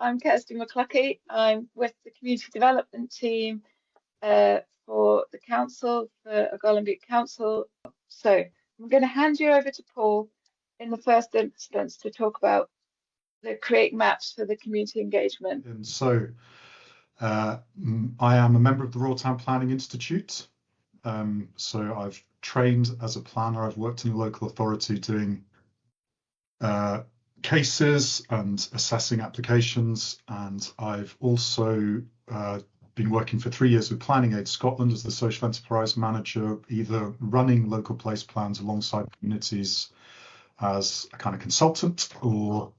I'm Kirsty McCluckey. I'm with the community development team for the council, for Argyll and Bute Council. So I'm going to hand you over to Paul in the first instance to talk about the create maps for the community engagement. And so I am a member of the Royal Town Planning Institute. So I've trained as a planner. I've worked in a local authority doing cases and assessing applications, and I've also been working for 3 years with Planning Aid Scotland as the social enterprise manager, either running local place plans alongside communities as a kind of consultant, or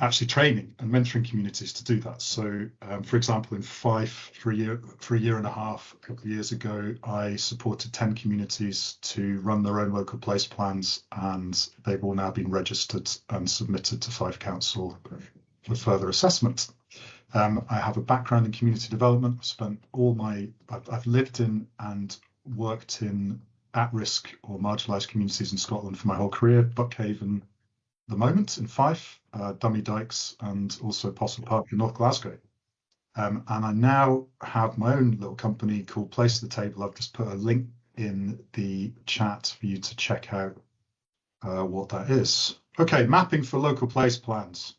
actually training and mentoring communities to do that. So, for example, in Fife, for a year and a half, a couple of years ago, I supported 10 communities to run their own local place plans, and they've all now been registered and submitted to Fife Council for further assessment. I have a background in community development. I've lived in and worked in at-risk or marginalised communities in Scotland for my whole career. Buckhaven, the moment in Fife, Dummy Dykes, and also Postle Park in North Glasgow. And I now have my own little company called Place the Table. I've just put a link in the chat for you to check out what that is. Okay, mapping for local place plans.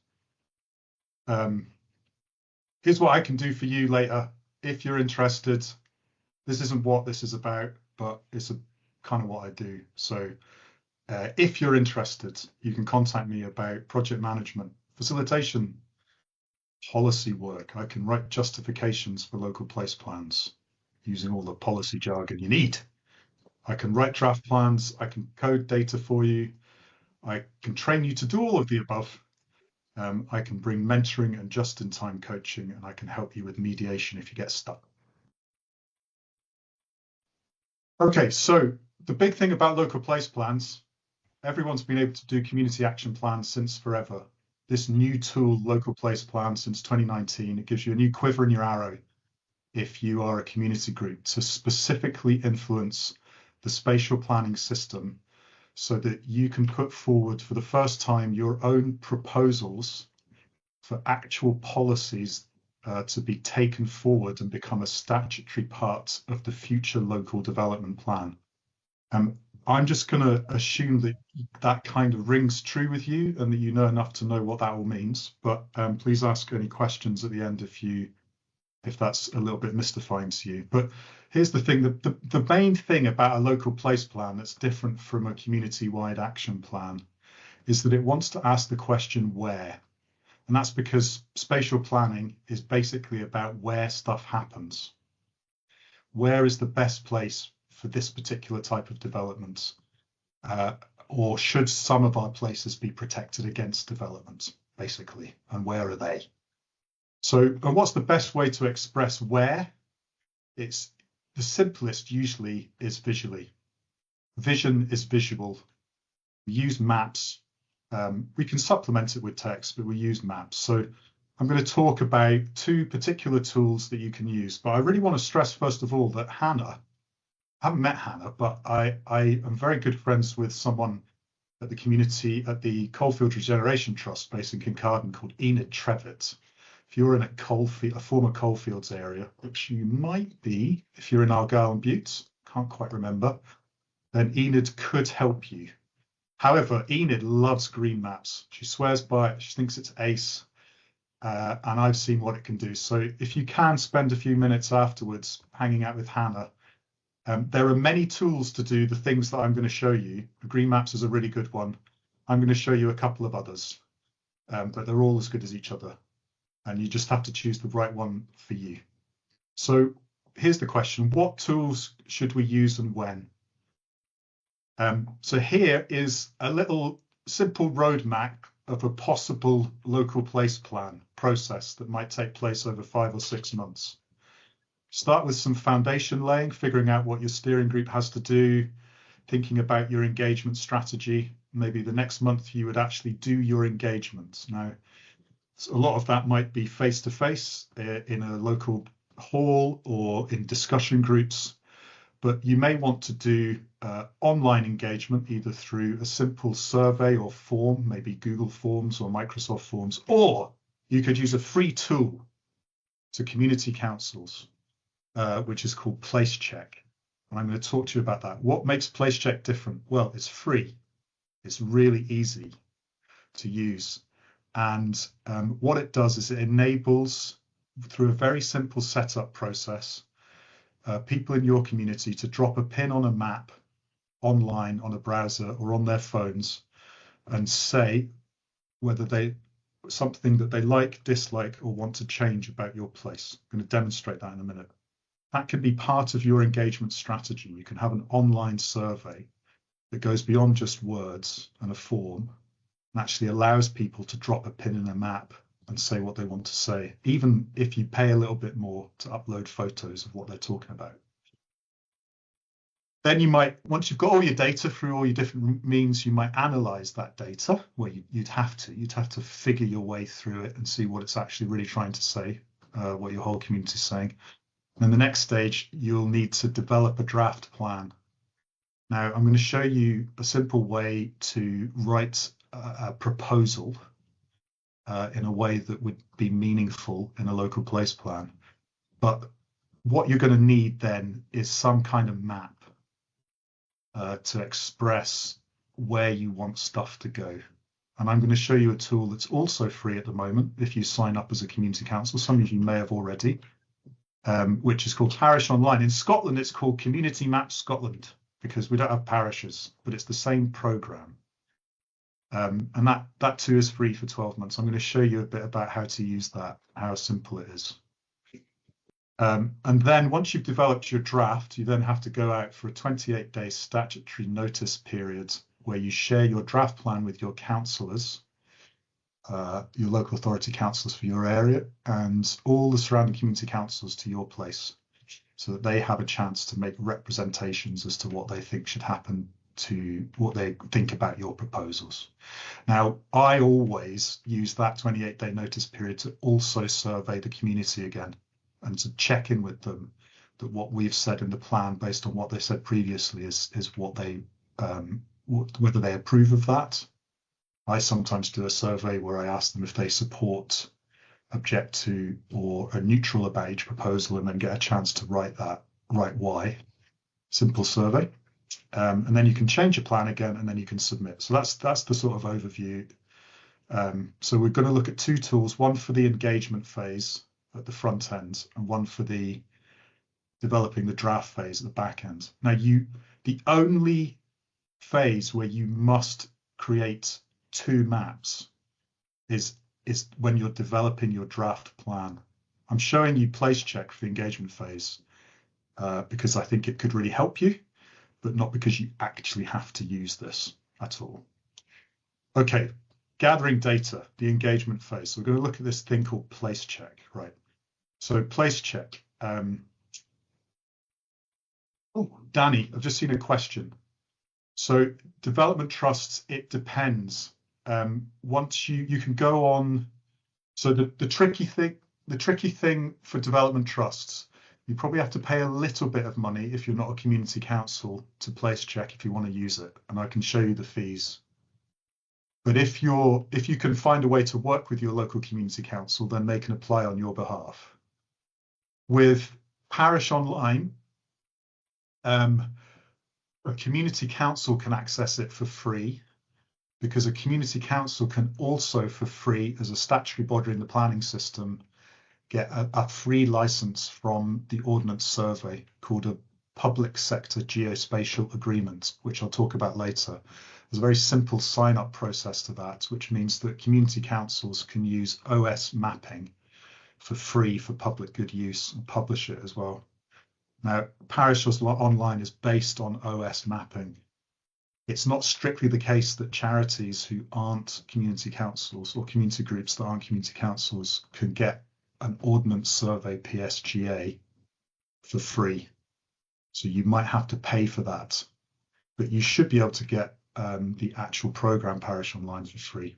Here's what I can do for you later if you're interested. This isn't what this is about, but it's kind of what I do. So if you're interested, you can contact me about project management, facilitation, policy work. I can write justifications for local place plans using all the policy jargon you need. I can write draft plans. I can code data for you. I can train you to do all of the above. I can bring mentoring and just-in-time coaching, and I can help you with mediation if you get stuck. Okay, so the big thing about local place plans, everyone's been able to do community action plans since forever. This new tool, local place plan, since 2019, it gives you a new quiver in your arrow if you are a community group to specifically influence the spatial planning system so that you can put forward for the first time your own proposals for actual policies to be taken forward and become a statutory part of the future local development plan. I'm just going to assume that that kind of rings true with you and that you know enough to know what that all means. But please ask any questions at the end if that's a little bit mystifying to you. But here's the thing, the main thing about a local place plan that's different from a community-wide action plan is that it wants to ask the question where. And that's because spatial planning is basically about where stuff happens. Where is the best place for this particular type of development? Or should some of our places be protected against development, basically? And where are they? So, and what's the best way to express where? It's the simplest usually is visually. Vision is visual. We use maps. We can supplement it with text, but we use maps. So I'm going to talk about two particular tools that you can use. But I really want to stress, first of all, that Hannah, I haven't met Hannah, but I am very good friends with someone at the community at the Coalfield Regeneration Trust based in Kincardine called Enid Trevitt. If you're in a former coalfields area, which you might be if you're in Argyll and Bute, can't quite remember, then Enid could help you. However, Enid loves green maps. She swears by it. She thinks it's ace. And I've seen what it can do. So if you can spend a few minutes afterwards hanging out with Hannah, there are many tools to do the things that I'm going to show you. Green maps is a really good one. I'm going to show you a couple of others, but they're all as good as each other. And you just have to choose the right one for you. So here's the question. What tools should we use and when? So here is a little simple roadmap of a possible local place plan process that might take place over 5 or 6 months. Start with some foundation laying, figuring out what your steering group has to do, thinking about your engagement strategy. Maybe the next month you would actually do your engagement. Now, a lot of that might be face-to-face in a local hall or in discussion groups, but you may want to do online engagement either through a simple survey or form, maybe Google Forms or Microsoft Forms, or you could use a free tool to community councils, which is called Place Check. And I'm going to talk to you about that. What makes Place Check different? Well, it's free. It's really easy to use. And what it does is it enables, through a very simple setup process, people in your community to drop a pin on a map online on a browser or on their phones and say whether something that they like, dislike, or want to change about your place. I'm going to demonstrate that in a minute. That can be part of your engagement strategy. You can have an online survey that goes beyond just words and a form and actually allows people to drop a pin in a map and say what they want to say, even if you pay a little bit more to upload photos of what they're talking about. Then you might, once you've got all your data through all your different means, you might analyze that data. Well, you'd have to figure your way through it and see what it's actually really trying to say, what your whole community is saying. And then the next stage, you'll need to develop a draft plan. Now, I'm going to show you a simple way to write a proposal in a way that would be meaningful in a local place plan. But what you're going to need then is some kind of map to express where you want stuff to go. And I'm going to show you a tool that's also free at the moment if you sign up as a community council. Some of you may have already, which is called Parish Online. In Scotland, it's called Community Map Scotland because we don't have parishes, but it's the same program. And that too is free for 12 months. I'm going to show you a bit about how to use that, how simple it is. And then once you've developed your draft, you then have to go out for a 28-day statutory notice period where you share your draft plan with your councillors, your local authority councillors for your area, and all the surrounding community councils to your place, so that they have a chance to make representations as to what they think should happen, to what they think about your proposals. Now, I always use that 28-day notice period to also survey the community again and to check in with them that what we've said in the plan based on what they said previously is what they whether they approve of that. I sometimes do a survey where I ask them if they support, object to, or are neutral about each proposal, and then get a chance to write why. Simple survey. And then you can change your plan again, and then you can submit. So that's the sort of overview. So we're going to look at two tools, one for the engagement phase at the front end and one for the developing the draft phase at the back end. Now, the only phase where you must create two maps is when you're developing your draft plan. I'm showing you Place Check for the engagement phase because I think it could really help you, but not because you actually have to use this at all. Okay, gathering data, the engagement phase. So we're going to look at this thing called Place Check, right? So Place Check. Oh, Danny, I've just seen a question. So development trusts, it depends. Once you can go on. So the tricky thing for development trusts, you probably have to pay a little bit of money if you're not a community council to Place Check if you want to use it, and I can show you the fees. But if you can find a way to work with your local community council, then they can apply on your behalf. With Parish Online, a community council can access it for free, because a community council can also, for free, as a statutory body in the planning system, get a free license from the Ordnance Survey called a Public Sector Geospatial Agreement, which I'll talk about later. There's a very simple sign-up process to that, which means that community councils can use OS mapping for free for public good use and publish it as well. Now, Parish Online is based on OS mapping. It's not strictly the case that charities who aren't community councils or community groups that aren't community councils can get an Ordnance Survey PSGA for free. So you might have to pay for that, but you should be able to get the actual program Parish Online for free.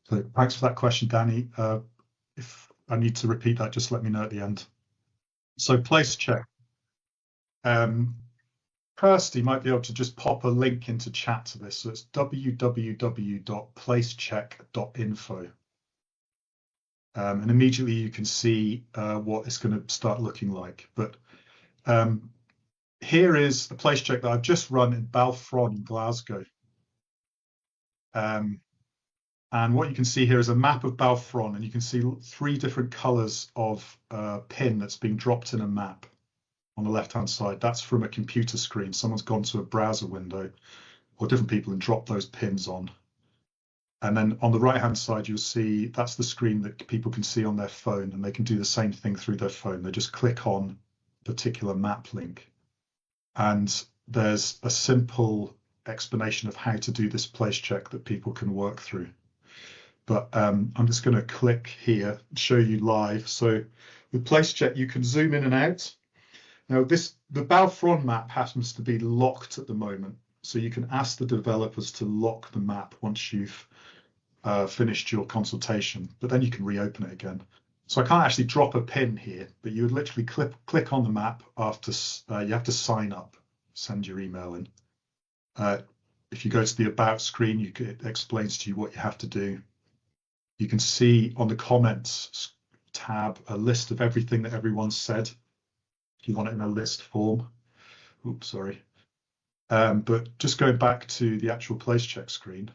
So thanks for that question, Danny. If I need to repeat that, just let me know at the end. So Place Check. Kirsty might be able to just pop a link into chat to this. So it's www.placecheck.info. And immediately you can see what it's going to start looking like. But here is the place check that I've just run in Balfron in Glasgow. And what you can see here is a map of Balfron, and you can see 3 different colours of pin that's being dropped in a map on the left-hand side. That's from a computer screen. Someone's gone to a browser window or different people and dropped those pins on. And then on the right-hand side, you'll see that's the screen that people can see on their phone, and they can do the same thing through their phone. They just click on a particular map link. And there's a simple explanation of how to do this place check that people can work through. But I'm just going to click here and show you live. So with place check, you can zoom in and out. Now the Balfron map happens to be locked at the moment. So you can ask the developers to lock the map once you've finished your consultation, but then you can reopen it again. So I can't actually drop a pin here, but you would literally click on the map after you have to sign up, send your email in. If you go to the About screen, it explains to you what you have to do. You can see on the comments tab a list of everything that everyone's said, if you want it in a list form. Oops, sorry. But just going back to the actual place check screen,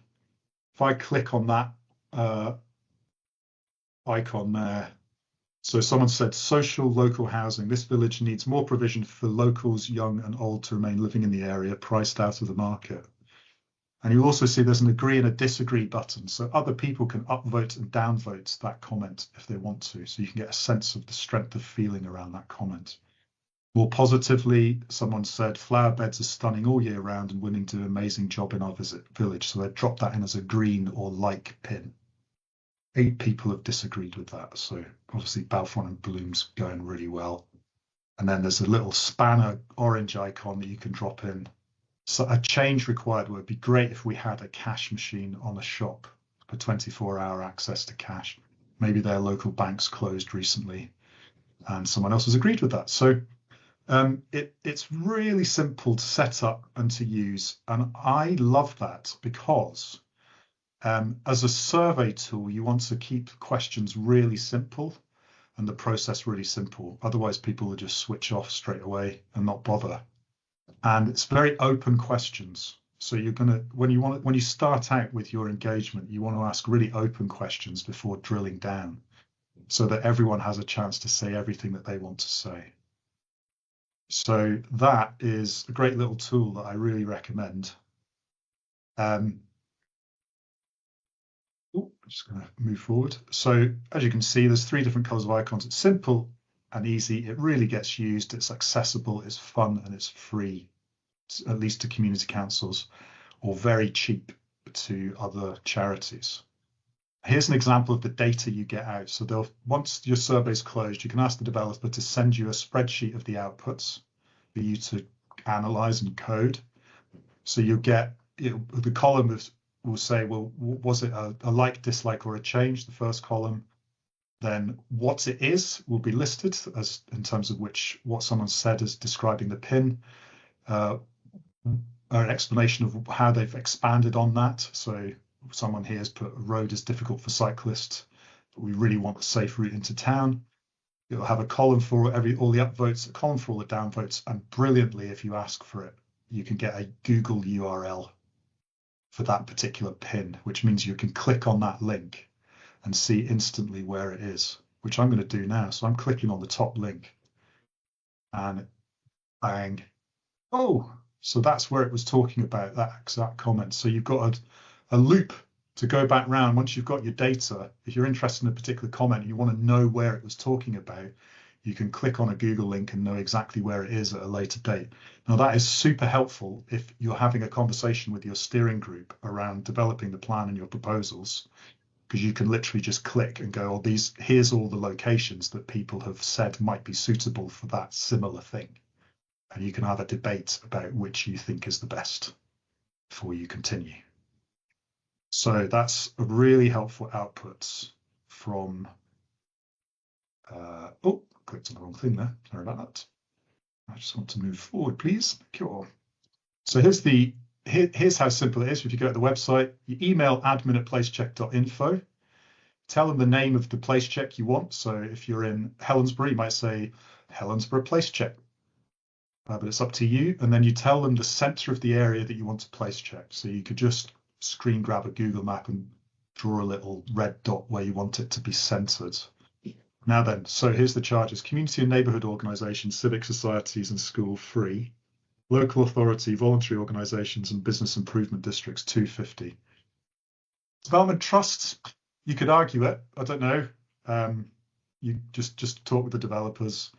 if I click on that icon there, so someone said social local housing. This village needs more provision for locals, young and old, to remain living in the area, priced out of the market. And you'll also see there's an agree and a disagree button. So other people can upvote and downvote that comment if they want to. So you can get a sense of the strength of feeling around that comment. More positively, someone said flower beds are stunning all year round and willing to do an amazing job in our village. So they dropped that in as a green or like pin. 8 people have disagreed with that. So obviously Balfron and Bloom's going really well. And then there's a little spanner orange icon that you can drop in. So a change required would be great if we had a cash machine on a shop for 24-hour access to cash. Maybe their local bank's closed recently and someone else has agreed with that. So it's really simple to set up and to use. And I love that because as a survey tool, you want to keep questions really simple and the process really simple. Otherwise, people will just switch off straight away and not bother. And it's very open questions. So you're going to, when you start out with your engagement, you want to ask really open questions before drilling down so that everyone has a chance to say everything that they want to say. So that is a great little tool that I really recommend. I'm just going to move forward. So as you can see, there's 3 different colors of icons. It's simple and easy. It really gets used. It's accessible, it's fun, and it's free, at least to community councils, or very cheap to other charities. Here's an example of the data you get out. So once your survey is closed, you can ask the developer to send you a spreadsheet of the outputs for you to analyze and code. So you'll get, the column will say, well, was it a like, dislike, or a change, the first column? Then what it is will be listed as in terms of what someone said as describing the pin, an explanation of how they've expanded on that. So someone here has put a road is difficult for cyclists, but we really want a safe route into town. It'll have a column for all the upvotes, a column for all the downvotes, and brilliantly, if you ask for it, you can get a Google URL for that particular pin, which means you can click on that link and see instantly where it is, which I'm going to do now. So I'm clicking on the top link and bang. Oh, so that's where it was talking about, that exact comment. So you've got a loop to go back round. Once you've got your data, if you're interested in a particular comment, and you want to know where it was talking about, you can click on a Google link and know exactly where it is at a later date. Now that is super helpful if you're having a conversation with your steering group around developing the plan and your proposals, because you can literally just click and go, oh, here's all the locations that people have said might be suitable for that similar thing. And you can have a debate about which you think is the best before you continue. So that's a really helpful outputs from, oh, clicked on the wrong thing there. Sorry about that. I just want to move forward, please. Cool. So here's how simple it is. If you go to the website, you email admin@placecheck.info. Tell them the name of the place check you want. So if you're in Helensburgh, you might say Helensburgh place check. But it's up to you. And then you tell them the center of the area that you want to place check. So you could just screen grab a Google map and draw a little red dot where you want it to be centered. Now then, so here's the charges. Community and neighborhood organizations, civic societies and school free. Local authority, voluntary organizations and business improvement districts, 250. Development trusts, you could argue it. I don't know. You just talk with the developers.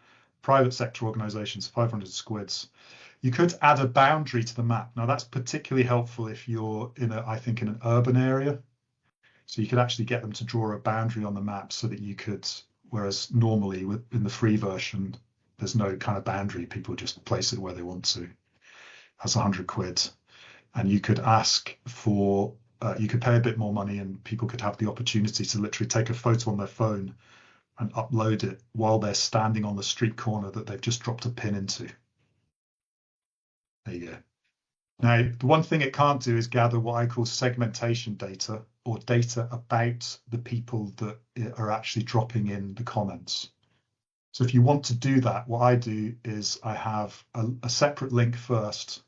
Private sector organizations, 500 squids. You could add a boundary to the map. Now that's particularly helpful if you're in I think in an urban area. So you could actually get them to draw a boundary on the map so that you could, whereas normally in the free version, there's no kind of boundary. People just place it where they want to. That's 100 quid. And you could ask for, you could pay a bit more money and people could have the opportunity to literally take a photo on their phone and upload it while they're standing on the street corner that they've just dropped a pin into. There you go. Now, the one thing it can't do is gather what I call segmentation data, or data about the people that are actually dropping in the comments. So if you want to do that, what I do is I have a separate link first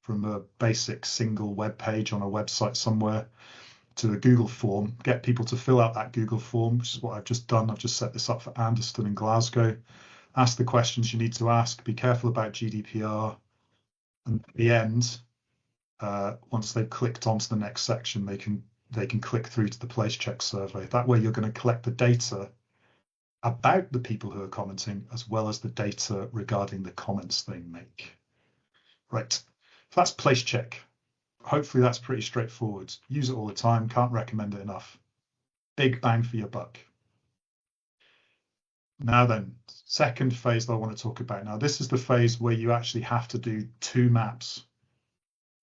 from a basic single web page on a website somewhere to a Google form, get people to fill out that Google form, which is what I've just done. I've just set this up for Anderston and Glasgow. Ask the questions you need to ask, be careful about GDPR. And at the end, once they've clicked onto the next section, they can click through to the place check survey. That way you're going to collect the data about the people who are commenting, as well as the data regarding the comments they make. Right, so that's place check. Hopefully that's pretty straightforward. Use it all the time, can't recommend it enough. Big bang for your buck. Now then, second phase that I want to talk about. Now this is the phase where you actually have to do 2 maps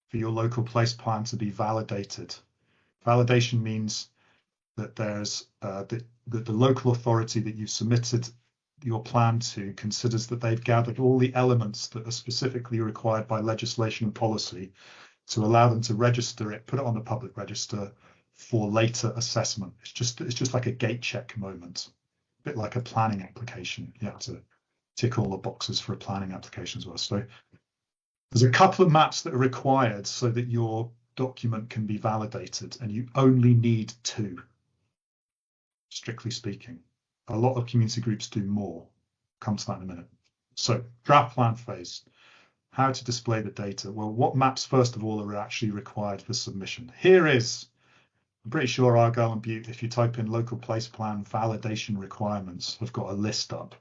for your local place plan to be validated. Validation means that there's that the local authority that you've submitted your plan to considers that they've gathered all the elements that are specifically required by legislation and policy to allow them to register it, put it on the public register for later assessment. It's just like a gate check moment, a bit like a planning application. You have to tick all the boxes for a planning application as well. So there's a couple of maps that are required so that your document can be validated, and you only need 2, strictly speaking. A lot of community groups do more. Come to that in a minute. So draft plan phase. How to display the data? Well, what maps, first of all, are actually required for submission? Here is, I'm pretty sure Argyll and Bute, if you type in local place plan validation requirements, have got a list up.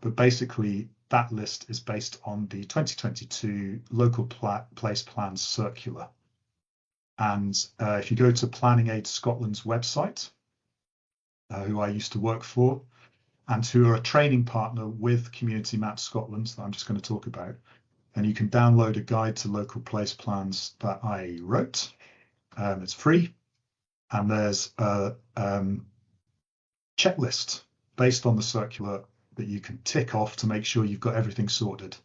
But basically, that list is based on the 2022 local place plan circular. And if you go to Planning Aid Scotland's website, who I used to work for, and who are a training partner with Community Map Scotland, that I'm just going to talk about, and you can download a guide to local place plans that I wrote. It's free, and there's a checklist based on the circular that you can tick off to make sure you've got everything sorted.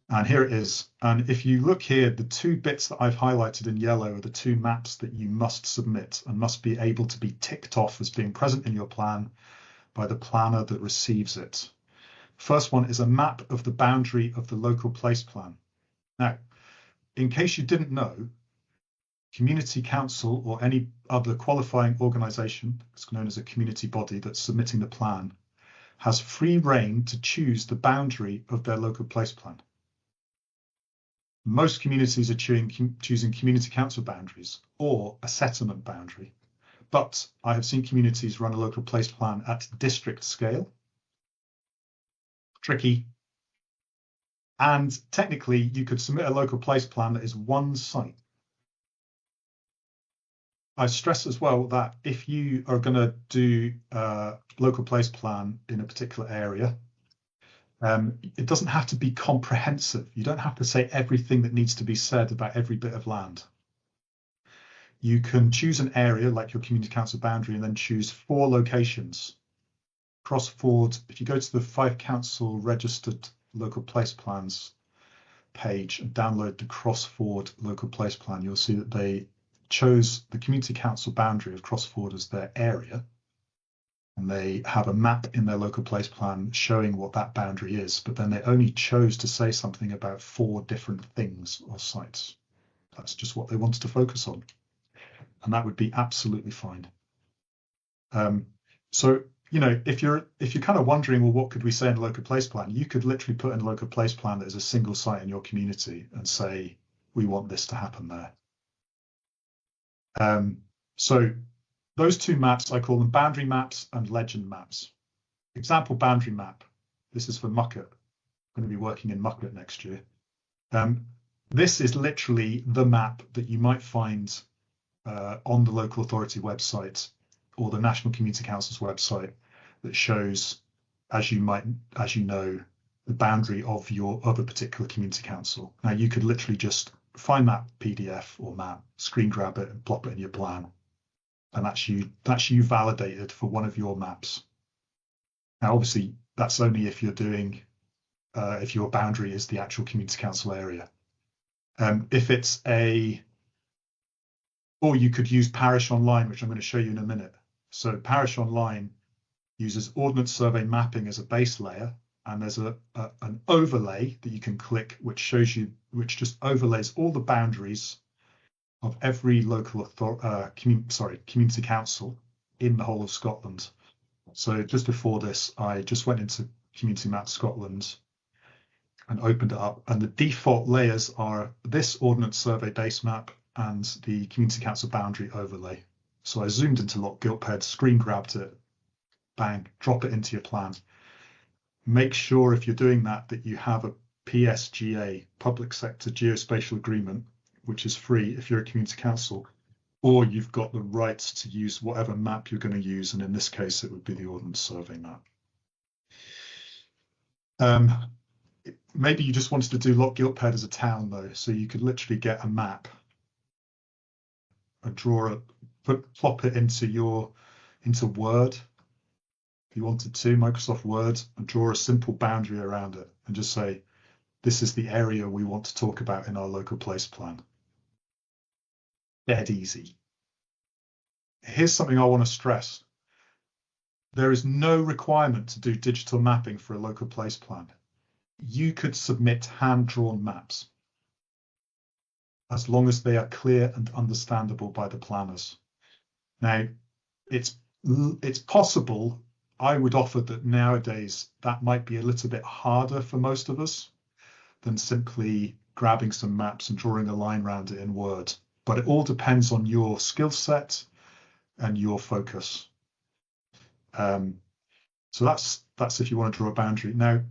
And here it is. And if you look here, the 2 bits that I've highlighted in yellow are the 2 maps that you must submit and must be able to be ticked off as being present in your plan by the planner that receives it. First one is a map of the boundary of the local place plan. Now, in case you didn't know, community council or any other qualifying organisation, it's known as a community body that's submitting the plan, has free rein to choose the boundary of their local place plan. Most communities are choosing community council boundaries or a settlement boundary, but I have seen communities run a local place plan at district scale. Tricky. And technically, you could submit a local place plan that is one site. I stress as well that if you are going to do a local place plan in a particular area, it doesn't have to be comprehensive. You don't have to say everything that needs to be said about every bit of land. You can choose an area like your community council boundary and then choose 4 locations. Cross-forward, if you go to the 5 council registered local place plans page and download the cross-forward local place plan, you'll see that they chose the community council boundary of Crossford as their area. and they have a map in their local place plan showing what that boundary is, but then they only chose to say something about 4 different things or sites. That's just what they wanted to focus on, and that would be absolutely fine. So, you know, if you're kind of wondering, well, what could we say in a local place plan? You could literally put in a local place plan that is a single site in your community and say, we want this to happen there. So those 2 maps, I call them boundary maps and legend maps. Example boundary map. This is for Mucket. I'm going to be working in Mucket next year. This is literally the map that you might find on the local authority website or the National Community Council's website that shows, as you know, the boundary of a particular community council. Now you could literally just find that PDF or map, screen grab it and plop it in your plan. And that's you validated for one of your maps. Now, obviously, that's only if you're doing, if your boundary is the actual community council area. If it's or you could use Parish Online, which I'm going to show you in a minute. So Parish Online uses Ordnance Survey mapping as a base layer, and there's an overlay that you can click, which just overlays all the boundaries of every local community council in the whole of Scotland. So just before this, I just went into Community Map Scotland and opened it up, and the default layers are this Ordnance Survey base map and the Community Council boundary overlay. So I zoomed into Loch Gilphead, screen grabbed it, bang, drop it into your plan. Make sure if you're doing that you have a PSGA, Public Sector Geospatial Agreement, which is free if you're a community council, or you've got the rights to use whatever map you're going to use, and in this case it would be the Ordnance Survey map. Maybe you just wanted to do Loch Gilphead as a town though, so you could literally get a map and plop it into Word if you wanted to, Microsoft Word, and draw a simple boundary around it and just say, this is the area we want to talk about in our local place plan. Dead easy. Here's something I want to stress. There is no requirement to do digital mapping for a local place plan. You could submit hand-drawn maps as long as they are clear and understandable by the planners. Now, it's possible, I would offer that nowadays that might be a little bit harder for most of us than simply grabbing some maps and drawing a line around it in Word. But it all depends on your skill set and your focus. So that's if you want to draw a boundary. Now,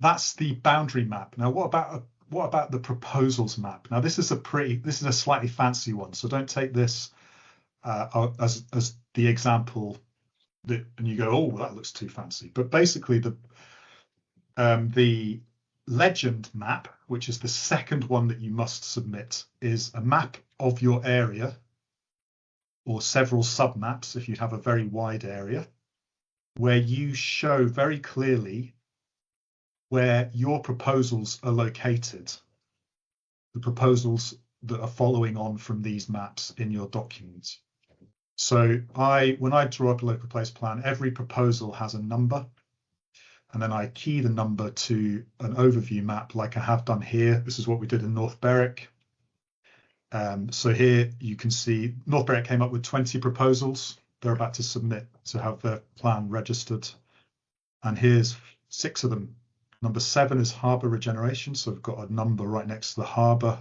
that's the boundary map. Now, what about the proposals map? Now, this is a slightly fancy one, so don't take this as the example and you go, oh, that looks too fancy. But basically, the legend map, which is the second one that you must submit, is a map of your area or several submaps if you have a very wide area, where you show very clearly where your proposals are located, the proposals that are following on from these maps in your documents. So when I draw up a local place plan, every proposal has a number, and then I key the number to an overview map like I have done here. This is what we did in North Berwick. So here you can see North Berwick came up with 20 proposals. They're about to submit to have their plan registered. And here's 6 of them. Number 7 is harbour regeneration. So we've got a number right next to the harbour.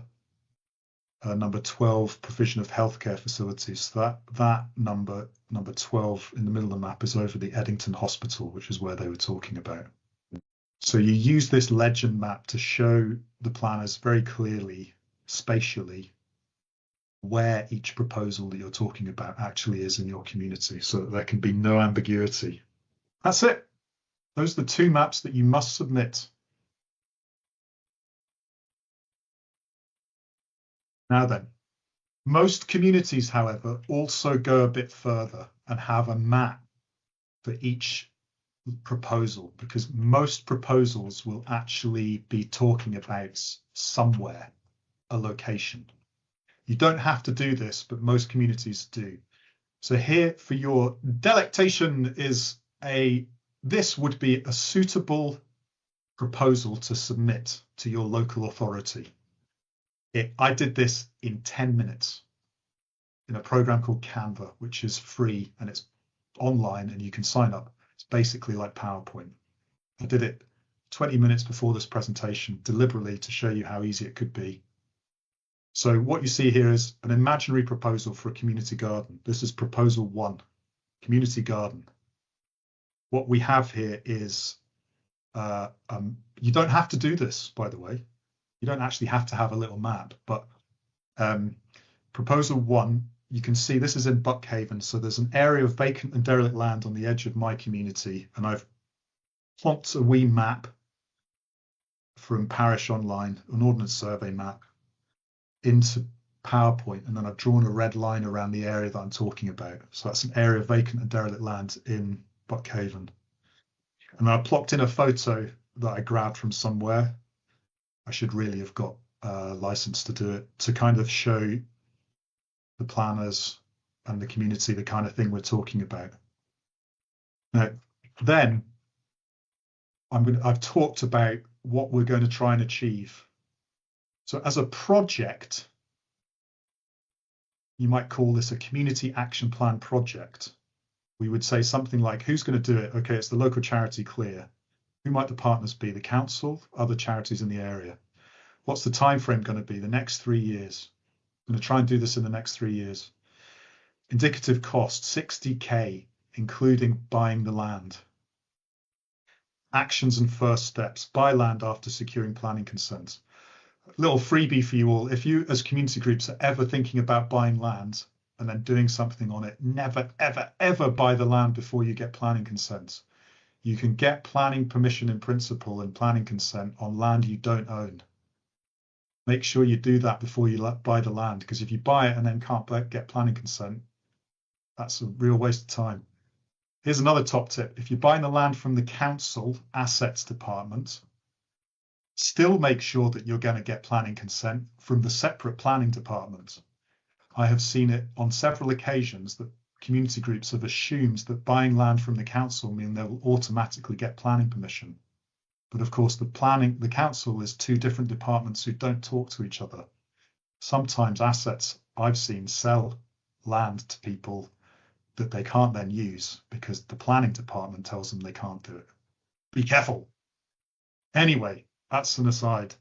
Number 12, provision of healthcare facilities. So that number 12 in the middle of the map is over the Eddington Hospital, which is where they were talking about. So you use this legend map to show the planners very clearly, spatially, where each proposal that you're talking about actually is in your community, so that there can be no ambiguity. That's it. Those are the 2 maps that you must submit. Now then, most communities, however, also go a bit further and have a map for each proposal, because most proposals will actually be talking about somewhere, a location. You don't have to do this, but most communities do. So here for your delectation is this would be a suitable proposal to submit to your local authority. I did this in 10 minutes in a program called Canva, which is free and it's online and you can sign up. It's basically like PowerPoint. I did it 20 minutes before this presentation deliberately to show you how easy it could be. So what you see here is an imaginary proposal for a community garden. This is proposal 1, community garden. What we have here is, you don't have to do this, by the way. You don't actually have to have a little map, but proposal 1, you can see this is in Buckhaven. So there's an area of vacant and derelict land on the edge of my community, and I've plonked a wee map from Parish Online, an ordnance survey map, into PowerPoint, and then I've drawn a red line around the area that I'm talking about. So that's an area of vacant and derelict land in Buckhaven. And I plopped in a photo that I grabbed from somewhere. I should really have got a license to do it, to kind of show the planners and the community the kind of thing we're talking about. Now, then I've talked about what we're going to try and achieve. So as a project, you might call this a community action plan project. We would say something like, who's going to do it? Okay, it's the local charity Clear. Who might the partners be? The council, other charities in the area. What's the time frame going to be? The next 3 years. I'm going to try and do this in the next 3 years. Indicative cost, 60k, including buying the land. Actions and first steps, buy land after securing planning consent. A little freebie for you all. If you as community groups are ever thinking about buying land and then doing something on it, never, ever, ever buy the land before you get planning consent. You can get planning permission in principle and planning consent on land you don't own. Make sure you do that before you buy the land, because if you buy it and then can't get planning consent, that's a real waste of time. Here's another top tip. If you're buying the land from the council assets department, still make sure that you're going to get planning consent from the separate planning department. I have seen it on several occasions that community groups have assumed that buying land from the council mean they'll automatically get planning permission. But of course, the council is 2 different departments who don't talk to each other. Sometimes assets I've seen sell land to people that they can't then use because the planning department tells them they can't do it. Be careful. Anyway, that's an aside.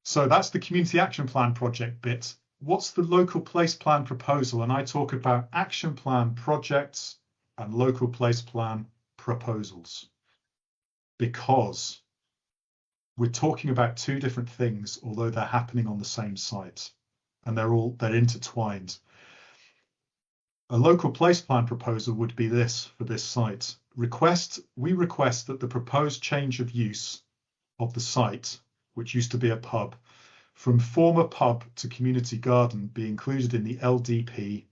So that's the community action plan project bit. What's the local place plan proposal? And I talk about action plan projects and local place plan proposals, because we're talking about 2 different things, although they're happening on the same site, and they're intertwined. A local place plan proposal would be this for this site. We request that the proposed change of use of the site, which used to be a pub, from former pub to community garden be included in the LDP,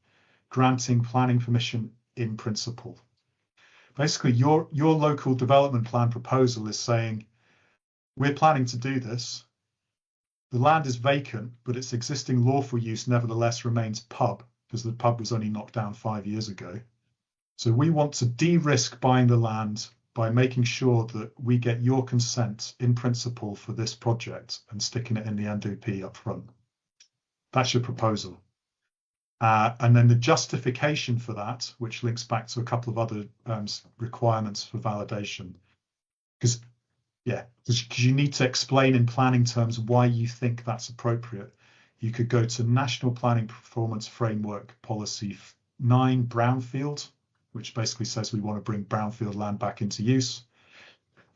granting planning permission in principle. Basically, your local development plan proposal is saying, we're planning to do this. The land is vacant, but its existing lawful use nevertheless remains pub, because the pub was only knocked down 5 years ago. So we want to de-risk buying the land by making sure that we get your consent in principle for this project and sticking it in the NDP up front. That's your proposal. And then the justification for that, which links back to a couple of other requirements for validation. Because you need to explain in planning terms why you think that's appropriate. You could go to National Planning Performance Framework Policy 9 Brownfield, which basically says we want to bring brownfield land back into use.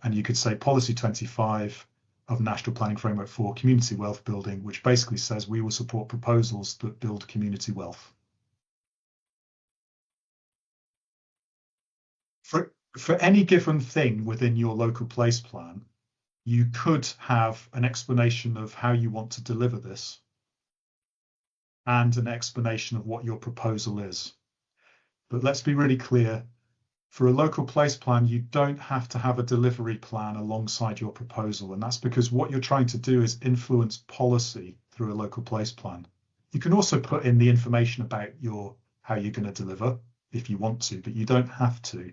And you could say Policy 25 of National Planning Framework for Community Wealth Building, which basically says we will support proposals that build community wealth. For any given thing within your local place plan, you could have an explanation of how you want to deliver this and an explanation of what your proposal is. But let's be really clear, for a local place plan, you don't have to have a delivery plan alongside your proposal. And that's because what you're trying to do is influence policy through a local place plan. You can also put in the information about your how you're going to deliver if you want to, but you don't have to.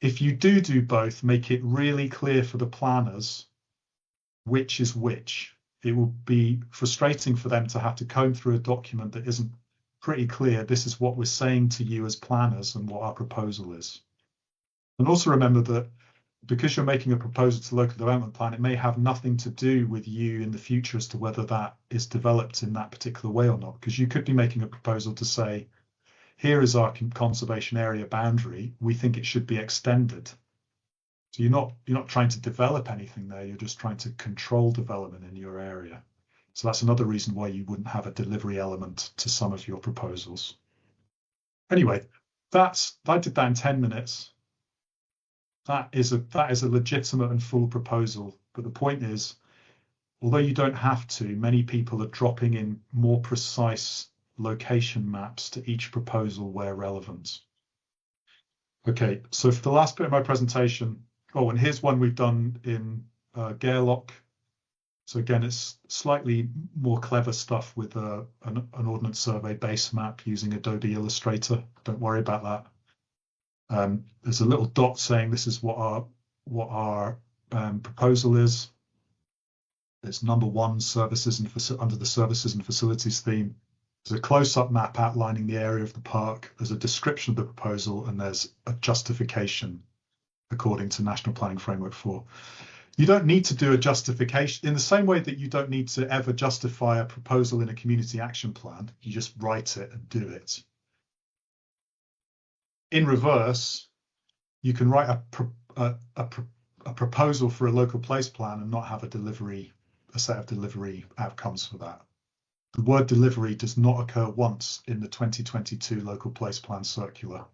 If you do both, make it really clear for the planners which is which. It will be frustrating for them to have to comb through a document that isn't pretty clear. This is what we're saying to you as planners and what our proposal is. And also remember that because you're making a proposal to local development plan, it may have nothing to do with you in the future as to whether that is developed in that particular way or not, because you could be making a proposal to say, here is our conservation area boundary, we think it should be extended. So you're not trying to develop anything there, you're just trying to control development in your area. So that's another reason why you wouldn't have a delivery element to some of your proposals. Anyway, I did that in 10 minutes. That is a legitimate and full proposal. But the point is, although you don't have to, many people are dropping in more precise location maps to each proposal where relevant. Okay, so for the last bit of my presentation, and here's one we've done in Gairloch. So again, it's slightly more clever stuff with an Ordnance Survey base map using Adobe Illustrator. Don't worry about that. There's a little dot saying this is what our proposal is. It's number 1, services and under the services and facilities theme. There's a close-up map outlining the area of the park. There's a description of the proposal, and there's a justification according to National Planning Framework 4. You don't need to do a justification in the same way that you don't need to ever justify a proposal in a community action plan. You just write it and do it. In reverse, you can write a proposal for a local place plan and not have a set of delivery outcomes for that. The word delivery does not occur once in the 2022 local place plan circular.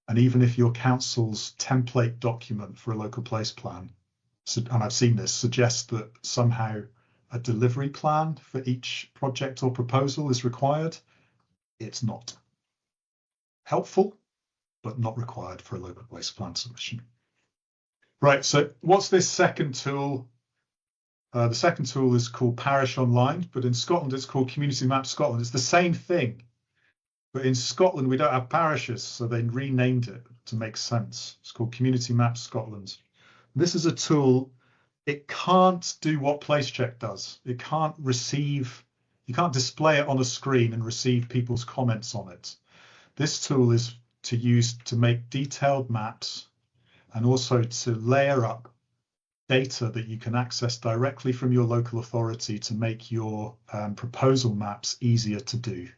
And even if your council's template document for a local place plan, and I've seen this, suggests that somehow a delivery plan for each project or proposal is required, it's not. Helpful, but not required for a local place plan submission. Right, so what's this second tool? The second tool is called Parish Online, but in Scotland it's called Community Map Scotland. It's the same thing, but in Scotland we don't have parishes, so they renamed it to make sense. It's called Community Map Scotland. This is a tool. It can't do what PlaceCheck does. It can't you can't display it on a screen and receive people's comments on it. This tool is to use to make detailed maps and also to layer up data that you can access directly from your local authority to make your proposal maps easier to do.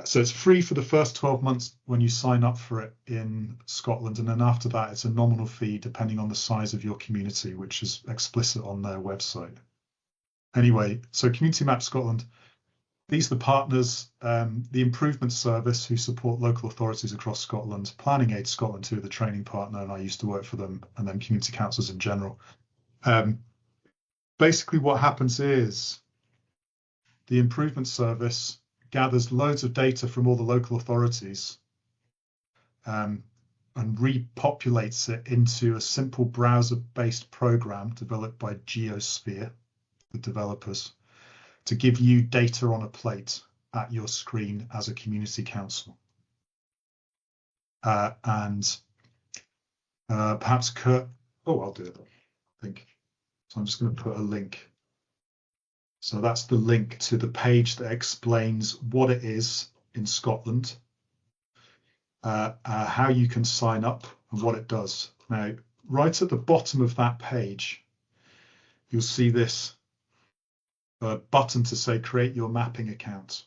So it's free for the first 12 months when you sign up for it in Scotland, and then after that it's a nominal fee depending on the size of your community, which is explicit on their website. Anyway, so Community Map Scotland, these are the partners, the Improvement Service, who support local authorities across Scotland, Planning Aid Scotland, who are the training partner, and I used to work for them, and then community councils in general. Basically what happens is the Improvement Service gathers loads of data from all the local authorities and repopulates it into a simple browser-based program developed by Geosphere, the developers, to give you data on a plate at your screen as a community council. Perhaps Kurt, I'll do it, I think. So I'm just going to put a link. So that's the link to the page that explains what it is in Scotland, how you can sign up and what it does. Now, right at the bottom of that page, you'll see this button to say create your mapping account.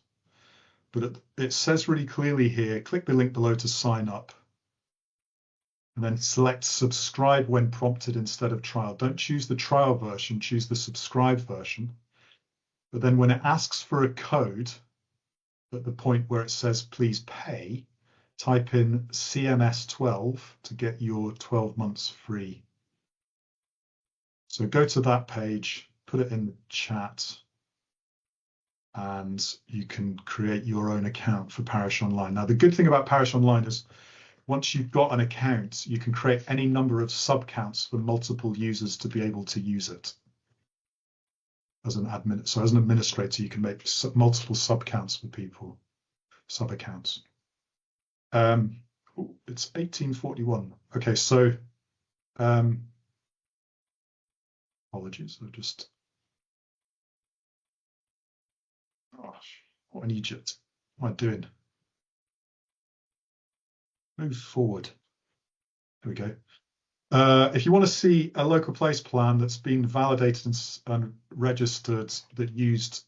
But it says really clearly here, click the link below to sign up. And then select subscribe when prompted instead of trial. Don't choose the trial version, choose the subscribe version. But then when it asks for a code at the point where it says please pay, type in CMS12 to get your 12 months free. So go to that page, put it in the chat, and you can create your own account for Parish Online. Now, the good thing about Parish Online is once you've got an account, you can create any number of sub-counts for multiple users to be able to use it. As an admin, so as an administrator, you can make multiple sub-counts for people. sub-accounts. It's 1841. Okay, so apologies, I just, gosh, what an Egypt. What am I doing? Move forward. There we go. If you want to see a local place plan that's been validated and registered that used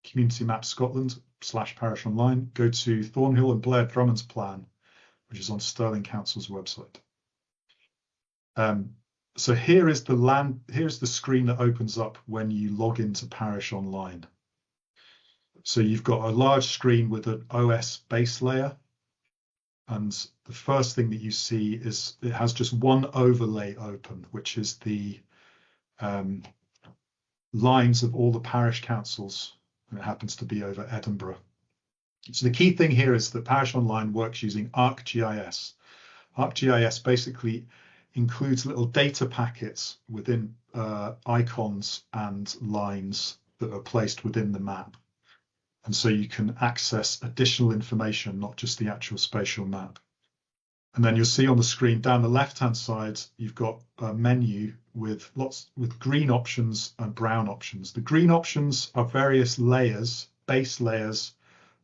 Community Map Scotland / Parish Online, go to Thornhill and Blair Drummond's plan, which is on Stirling Council's website. So here's the screen that opens up when you log into Parish Online. So you've got a large screen with an OS base layer. And the first thing that you see is it has just one overlay open, which is the lines of all the parish councils, and it happens to be over Edinburgh. So the key thing here is that Parish Online works using ArcGIS. ArcGIS basically includes little data packets within icons and lines that are placed within the map. And so you can access additional information, not just the actual spatial map. And then you'll see on the screen down the left-hand side, you've got a menu with green options and brown options. The green options are various layers, base layers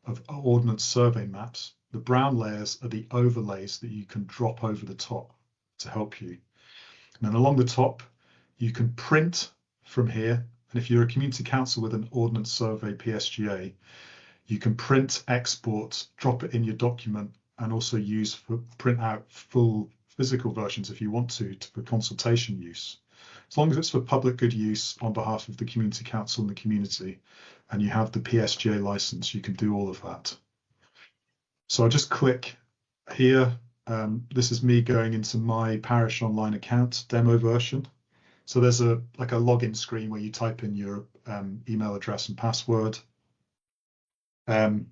of Ordnance Survey maps. The brown layers are the overlays that you can drop over the top to help you. And then along the top, you can print from here. And if you're a community council with an Ordnance Survey PSGA, you can print, export, drop it in your document, and also print out full physical versions if you want to for consultation use. As long as it's for public good use on behalf of the community council and the community, and you have the PSGA license, you can do all of that. So I'll just click here. This is me going into my Parish Online account demo version. So there's like a login screen where you type in your email address and password. And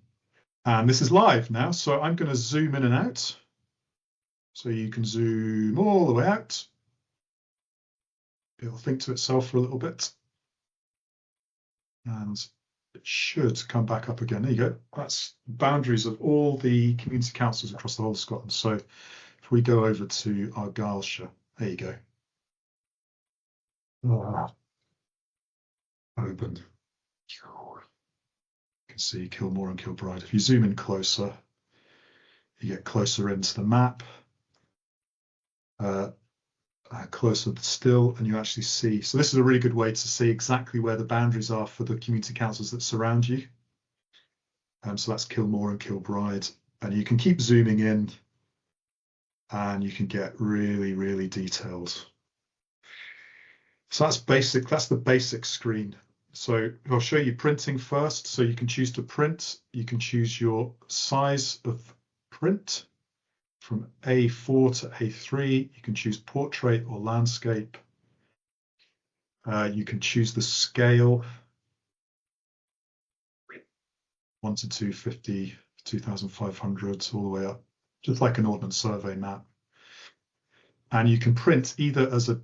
this is live now. So I'm going to zoom in and out. So you can zoom all the way out. It'll think to itself for a little bit. And it should come back up again. There you go. That's boundaries of all the community councils across the whole of Scotland. So if we go over to Argyllshire, there you go. Open. You can see Kilmore and Kilbride. If you zoom in closer, you get closer into the map, closer still, and you actually see. So this is a really good way to see exactly where the boundaries are for the community councils that surround you. So that's Kilmore and Kilbride, and you can keep zooming in, and you can get really, really detailed. So that's basic. That's the basic screen. So I'll show you printing first. So you can choose to print. You can choose your size of print from A4 to A3. You can choose portrait or landscape. You can choose the scale, 1 to 250, 2,500, all the way up, just like an Ordnance Survey map. And you can print either as a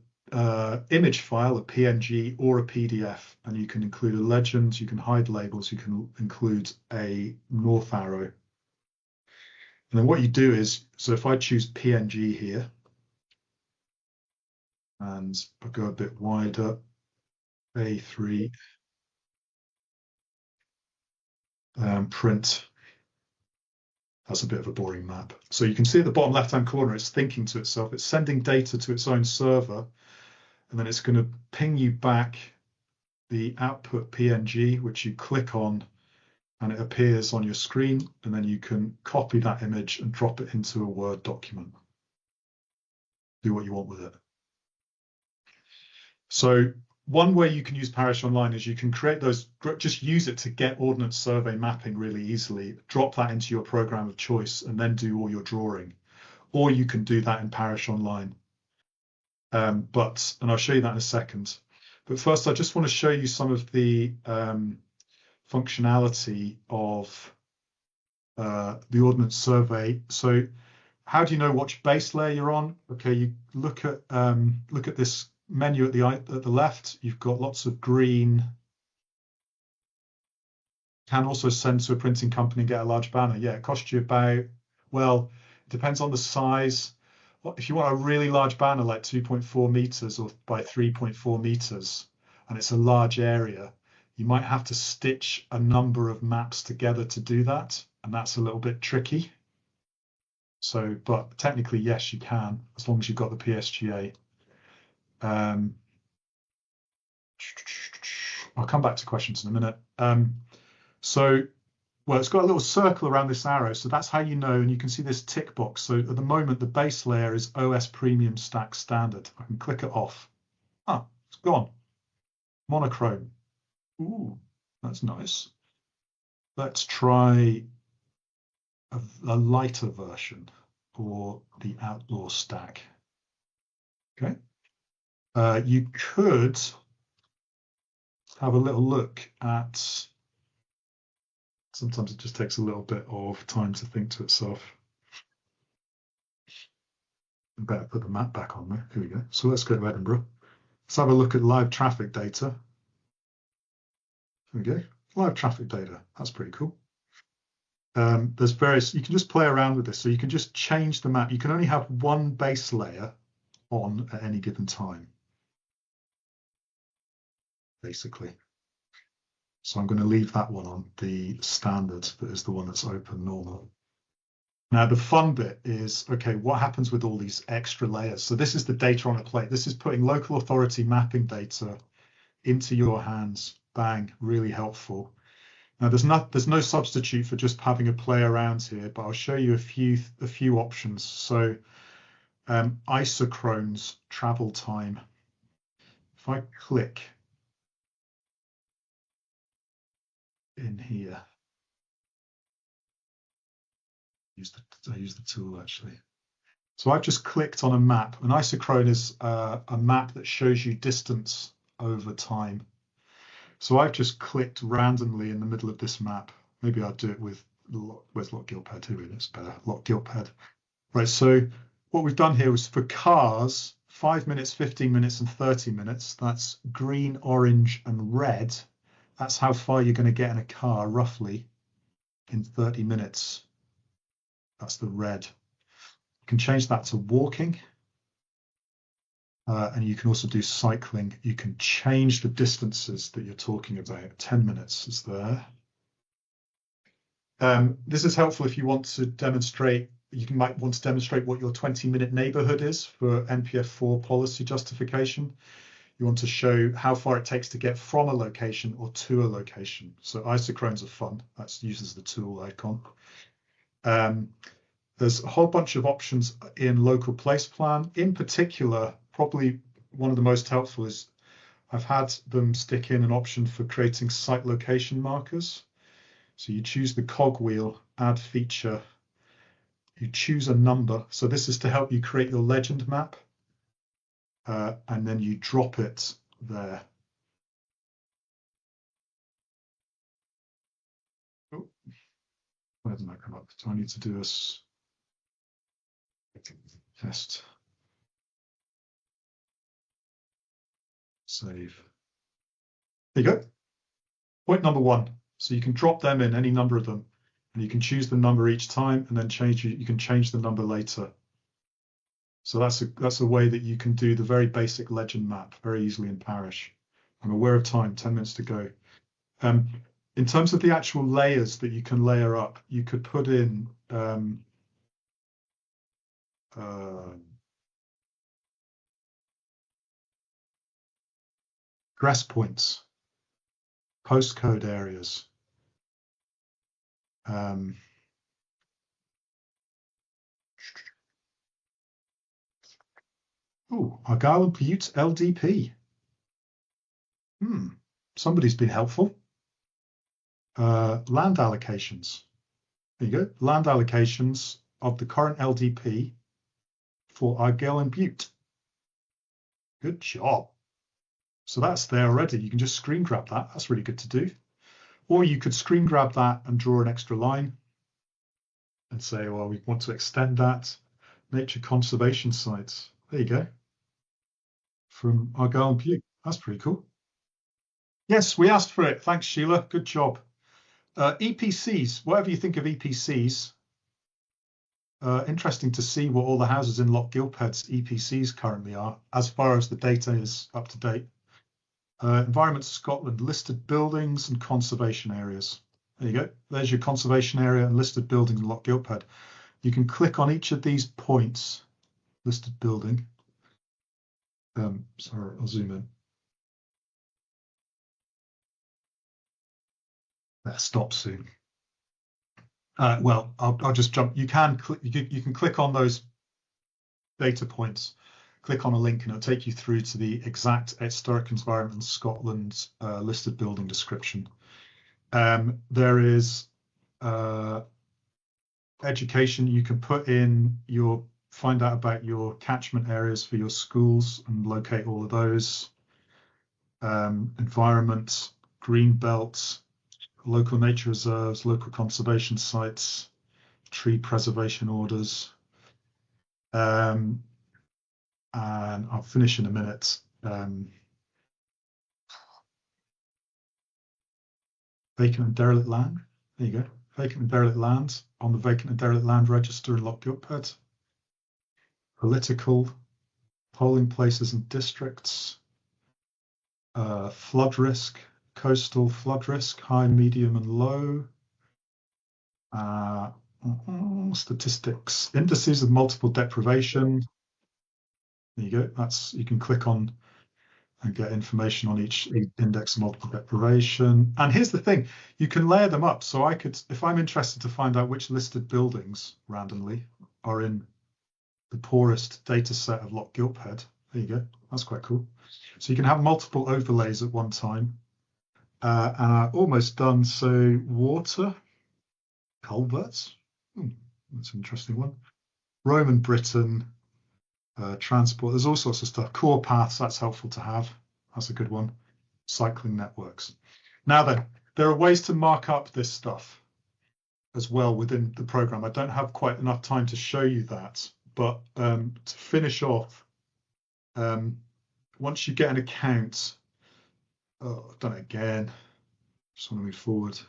image file, a PNG, or a PDF, and you can include a legend, you can hide labels, you can include a north arrow. And then what you do is, so if I choose PNG here, and I go a bit wider, A3, print, that's a bit of a boring map. So you can see at the bottom left-hand corner, it's thinking to itself, it's sending data to its own server, and then it's going to ping you back the output PNG, which you click on, and it appears on your screen, and then you can copy that image and drop it into a Word document. Do what you want with it. So one way you can use Parish Online is you can create those, just use it to get Ordnance Survey mapping really easily, drop that into your program of choice, and then do all your drawing. Or you can do that in Parish Online. And I'll show you that in a second. But first, I just want to show you some of the functionality of the Ordnance Survey. So how do you know which base layer you're on? Okay, you look at this menu at the left. You've got lots of green can also send to a printing company and get a large banner. Yeah, it costs you about, well, it depends on the size. If you want a really large banner, like 2.4 meters or by 3.4 meters, and it's a large area, you might have to stitch a number of maps together to do that, and that's a little bit tricky. So, but technically, yes, you can, as long as you've got the PSGA. I'll come back to questions in a minute. Well, it's got a little circle around this arrow, so that's how you know, and you can see this tick box. So at the moment, the base layer is OS Premium Stack Standard. I can click it off. Ah, it's gone. Monochrome. Ooh, that's nice. Let's try a lighter version, or the Outlaw Stack. Okay. You could have a little look at, sometimes it just takes a little bit of time to think to itself. I better put the map back on there. Here we go. So let's go to Edinburgh. Let's have a look at live traffic data. There we go. Live traffic data. That's pretty cool. There's various, you can just play around with this. So you can just change the map. You can only have one base layer on at any given time, basically. So I'm going to leave that one on the standard, that is the one that's open normal. Now, the fun bit is, okay, what happens with all these extra layers? So this is the data on a plate. This is putting local authority mapping data into your hands. Bang, really helpful. Now, there's no substitute for just having a play around here, but I'll show you a few options. So isochrones travel time. If I click in here, I use the tool actually. So I've just clicked on a map. An isochrone is a map that shows you distance over time. So I've just clicked randomly in the middle of this map. Maybe I'll do it with, where's Lock Gilpad? Here it is, better, Lock Gilpad. Right, so what we've done here was for cars, 5 minutes, 15 minutes, and 30 minutes. That's green, orange, and red. That's how far you're going to get in a car, roughly, in 30 minutes. That's the red. You can change that to walking. And you can also do cycling. You can change the distances that you're talking about. 10 minutes is there. This is helpful if you want to demonstrate, might want to demonstrate what your 20-minute neighborhood is for NPF4 policy justification. You want to show how far it takes to get from a location or to a location. So isochrones are fun. That uses the tool icon. There's a whole bunch of options in local place plan. In particular, probably one of the most helpful is I've had them stick in an option for creating site location markers. So you choose the cogwheel, add feature, you choose a number. So this is to help you create your legend map. And then you drop it there. Oh, where did that come up? Do I need to do this? Test. Save. There you go. Point number 1. So you can drop them in, any number of them, and you can choose the number each time, and then you can change the number later. So that's a way that you can do the very basic legend map very easily in Parish. I'm aware of time, 10 minutes to go. In terms of the actual layers that you can layer up, you could put in grass points, postcode areas. Argyll and Bute LDP. Somebody's been helpful. Land allocations. There you go. Land allocations of the current LDP for Argyll and Bute. Good job. So that's there already. You can just screen grab that. That's really good to do. Or you could screen grab that and draw an extra line and say, well, we want to extend that. Nature conservation sites. There you go. From Argyll and Bute. That's pretty cool. Yes, we asked for it. Thanks, Sheila. Good job. EPCs, whatever you think of EPCs, interesting to see what all the houses in Loch Gilphead's EPCs currently are, as far as the data is up to date. Environment Scotland, listed buildings and conservation areas. There you go. There's your conservation area and listed building in Loch Gilphead. You can click on each of these points, listed building. Sorry, I'll zoom in. Let's stop soon. Well, I'll just jump. You can click on those data points, click on a link, and it'll take you through to the exact Historic Environment Scotland listed building description. There is education. You can put in find out about your catchment areas for your schools and locate all of those. Environment, green belts, local nature reserves, local conservation sites, tree preservation orders. And I'll finish in a minute. Vacant and derelict land. There you go. Vacant and derelict land on the vacant and derelict land register in Loch Gilphead. Political, polling places and districts. Flood risk, coastal flood risk, high, medium, and low. Statistics, indices of multiple deprivation. There you go. You can click on and get information on each index of multiple deprivation. And here's the thing, you can layer them up. So I could, if I'm interested to find out which listed buildings randomly are in the poorest data set of Loch Gilphead, there you go. That's quite cool. So you can have multiple overlays at one time. And I'm almost done. So water, culverts. That's an interesting one. Roman Britain, transport. There's all sorts of stuff. Core paths, that's helpful to have. That's a good one. Cycling networks. Now then, there are ways to mark up this stuff as well within the program. I don't have quite enough time to show you that, but to finish off, once you get an account, I've done it again. Just want to move forward.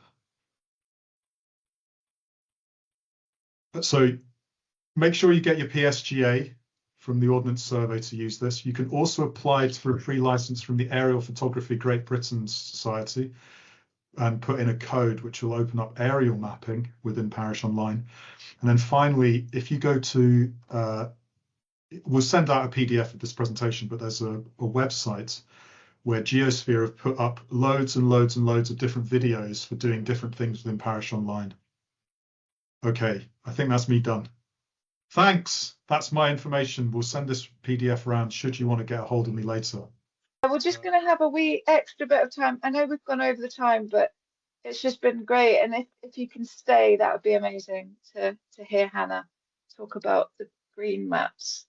So make sure you get your PSGA from the Ordnance Survey to use this. You can also apply for a free license from the Aerial Photography Great Britain Society and put in a code which will open up aerial mapping within Parish Online. And then finally, if you go to, we'll send out a PDF of this presentation, but there's a website where Geosphere have put up loads and loads and loads of different videos for doing different things within Parish Online. Okay, I think that's me done. Thanks. That's my information. We'll send this PDF around should you want to get a hold of me later. We're just going to have a wee extra bit of time. I know we've gone over the time, but it's just been great. And if you can stay, that would be amazing to hear Hannah talk about the green maps.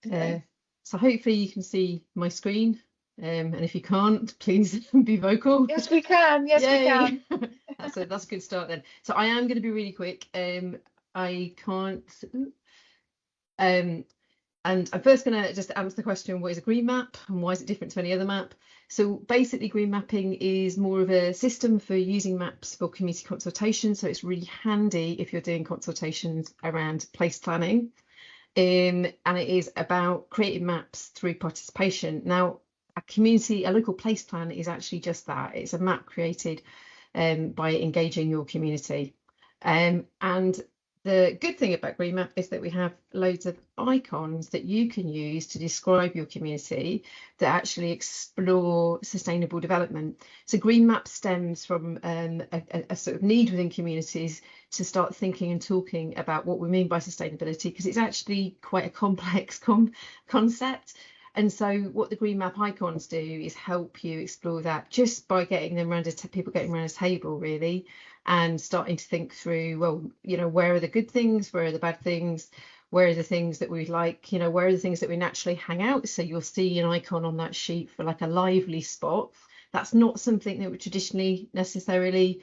So hopefully you can see my screen. And if you can't, please be vocal. Yes, we can. Yes, Yay. we can. That's a good start then. So I am going to be really quick. I can't. And I'm first going to just answer the question, what is a green map and why is it different to any other map? So basically green mapping is more of a system for using maps for community consultation. So it's really handy if you're doing consultations around place planning. And it is about creating maps through participation. Now, a local place plan is actually just that. It's a map created by engaging your community. And the good thing about Green Map is that we have loads of icons that you can use to describe your community that actually explore sustainable development. So Green Map stems from a sort of need within communities to start thinking and talking about what we mean by sustainability, because it's actually quite a complex concept. And so what the green map icons do is help you explore that just by getting them around people getting around a table, really, and starting to think through, well, you know, where are the good things, where are the bad things, where are the things that we like, you know, where are the things that we naturally hang out. So you'll see an icon on that sheet for like a lively spot. That's not something that would traditionally necessarily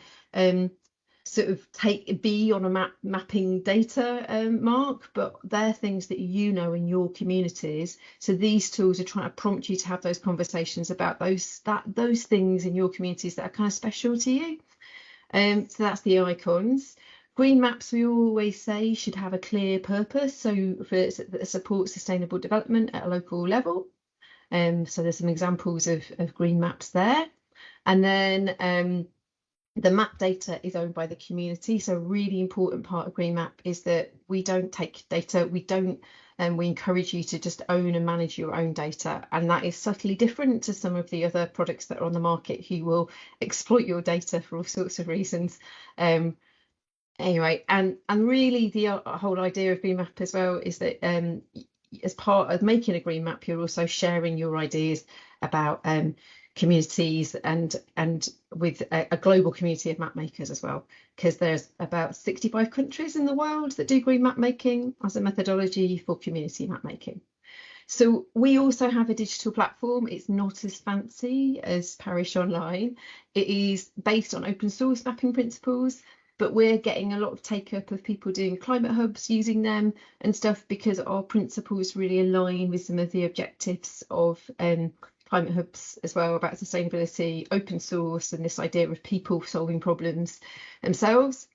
sort of be on a mapping data mark, but they're things that you know in your communities. So these tools are trying to prompt you to have those conversations about those things in your communities that are kind of special to you. So that's the icons. Green maps, we always say, should have a clear purpose, so for support sustainable development at a local level. So there's some examples of green maps there. And then the map data is owned by the community. So a really important part of Green Map is that we don't take data, we encourage you to just own and manage your own data. And that is subtly different to some of the other products that are on the market who will exploit your data for all sorts of reasons. Anyway, and really the whole idea of Green Map as well is that as part of making a Green Map, you're also sharing your ideas about communities and with a global community of map makers as well, because there's about 65 countries in the world that do green map making as a methodology for community map making. So we also have a digital platform. It's not as fancy as Parish Online. It is based on open source mapping principles, but we're getting a lot of take up of people doing climate hubs using them and stuff, because our principles really align with some of the objectives of climate hubs as well, about sustainability, open source, and this idea of people solving problems themselves.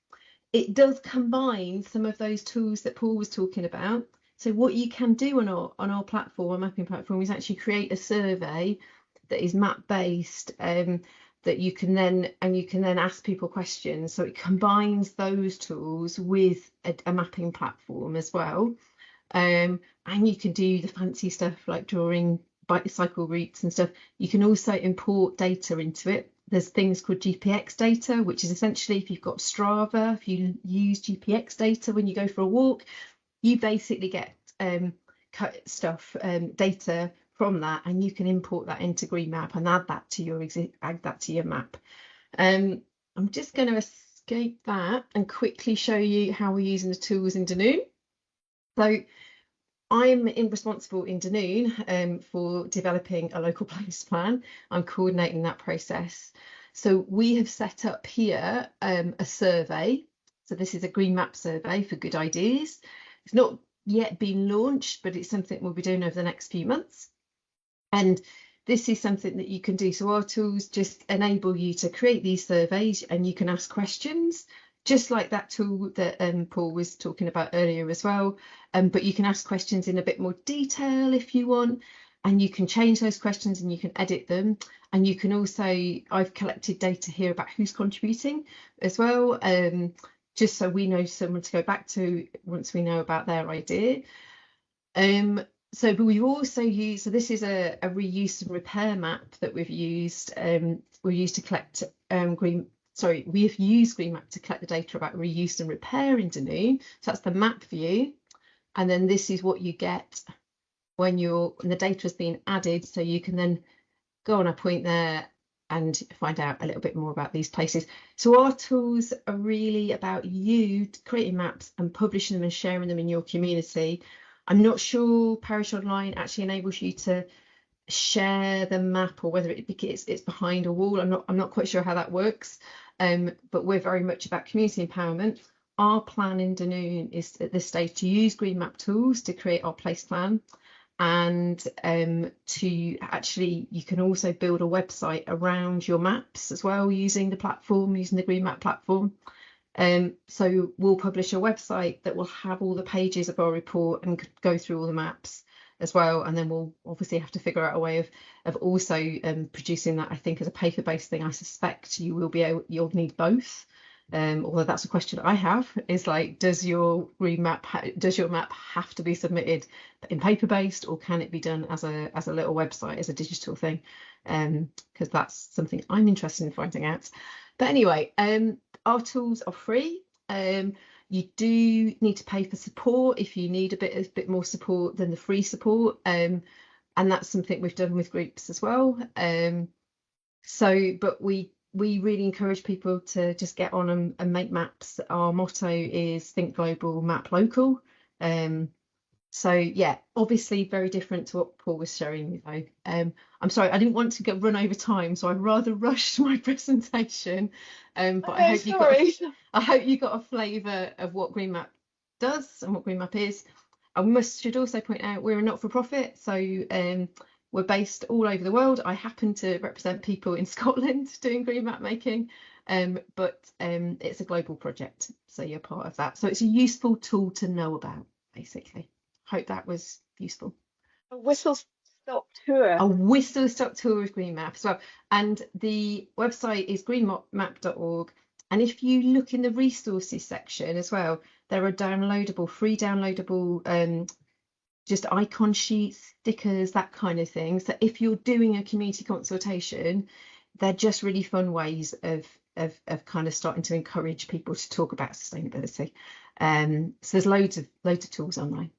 It does combine some of those tools that Paul was talking about. So what you can do on our platform, our mapping platform, is actually create a survey that is map based, that you can then ask people questions. So it combines those tools with a mapping platform as well, and you can do the fancy stuff like drawing cycle routes and stuff. You can also import data into it. There's things called GPX data, which is essentially, if you've got Strava, if you use GPX data when you go for a walk, you basically get data from that, and you can import that into Green Map and add that to your map. I'm just going to escape that and quickly show you how we're using the tools in Dunoon. So I'm responsible in Dunoon for developing a local place plan. I'm coordinating that process. So we have set up here a survey. So this is a Green Map survey for good ideas. It's not yet been launched, but it's something we'll be doing over the next few months. And this is something that you can do. So our tools just enable you to create these surveys, and you can ask questions, just like that tool that Paul was talking about earlier as well. But you can ask questions in a bit more detail if you want, and you can change those questions and you can edit them. And you can also, I've collected data here about who's contributing as well, just so we know someone to go back to once we know about their idea. But we've also used, so this is a reuse and repair map that we've used. We have used Green Map to collect the data about reuse and repair in Dunoon. So that's the map view. And then this is what you get when the data has been added. So you can then go on a point there and find out a little bit more about these places. So our tools are really about you creating maps and publishing them and sharing them in your community. I'm not sure Parish Online actually enables you to share the map, or whether it's behind a wall. I'm not quite sure how that works. But we're very much about community empowerment. Our plan in Dunoon is at this stage to use Green Map tools to create our place plan, and to actually, you can also build a website around your maps as well using the platform, using the Green Map platform. So we'll publish a website that will have all the pages of our report and go through all the maps as well. And then we'll obviously have to figure out a way of also producing that, I think, as a paper-based thing. I suspect you'll need both. Although that's a question I have, is like, does your map have to be submitted in paper-based, or can it be done as a little website, as a digital thing? Because that's something I'm interested in finding out. But anyway, our tools are free. You do need to pay for support if you need a bit more support than the free support, and that's something we've done with groups as well. But we really encourage people to just get on and make maps. Our motto is think global, map local. So yeah, obviously very different to what Paul was showing me though. I'm sorry, I didn't want to run over time, so I rather rushed my presentation. But I hope you got a flavour of what Green Map does and what Green Map is. Should also point out we're a not-for-profit, so we're based all over the world. I happen to represent people in Scotland doing green map making, but it's a global project, so you're part of that. So it's a useful tool to know about, basically. Hope that was useful. A whistle-stop tour. A whistle-stop tour of Green Map as well. And the website is greenmap.org. And if you look in the resources section as well, there are free downloadable just icon sheets, stickers, that kind of thing. So if you're doing a community consultation, they're just really fun ways of kind of starting to encourage people to talk about sustainability. So there's loads of tools online.